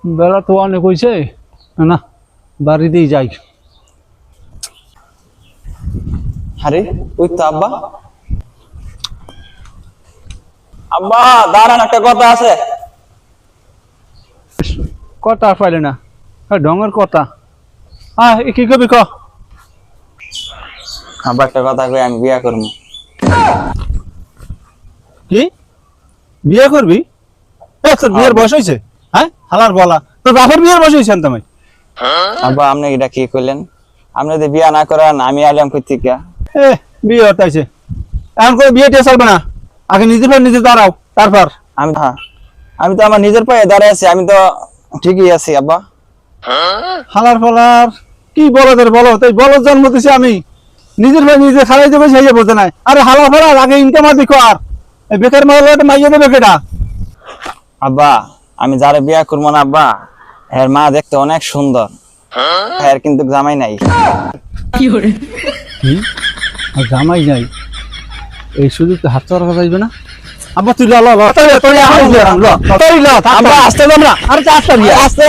বেলা তো অনেক হয়েছে, না বাড়িতেই যাই। আরে ওই তো আব্বা। আব্বা দাঁড়ান, একটা কথা আছে। কথা আর পাইলে না, ঢঙের কথা। হ্যাঁ কি কবি ক। আব্বা একটা কথা কই, আমি বিয়া করবো। কি বিয়ে করবি? তোর বিয়ের বয়স হয়েছে? হ্যাঁ হালার বলা, তোর বাপের বিয়ের বয়স হয়েছে তুমি? আব্বা আপনি এটা কি করলেন? আপনি যদি বিয়া না করেন আমি আইলাম কই থেকে? বিয়ে হতাইছে, এখন করে বিয়ে টিয়ে চলবে না, আগে নিজের পায়ে নিজে দাঁড়াও তারপর। আমি তো আমার নিজের পায়ে দাঁড়িয়ে আছি, আমি তো ঠিকই আছি আব্বা। হালার ফলার কি বলদের বলো, তাই বলদ জন্ম দিছি আমি, নিজের ভাই নিজে খালাই দেবে সেই বোঝে নাই। আরে হালার ফলার আগে ইনকাম আর দেখো, আর এই বেকার মাইয়া মাইয়া দেবে কেটা? আব্বা আমি যারা বিয়া করবো না আব্বা, এর মা দেখতে অনেক সুন্দর, এর কিন্তু জামাই নাই। কি আর জামাই নাই, এই সুযোগ তো হাত চাওয়ার কথা যাইবে না। আব্বা তুই ল ল ল, আব্বা আসতে দাও না, আরে আসতে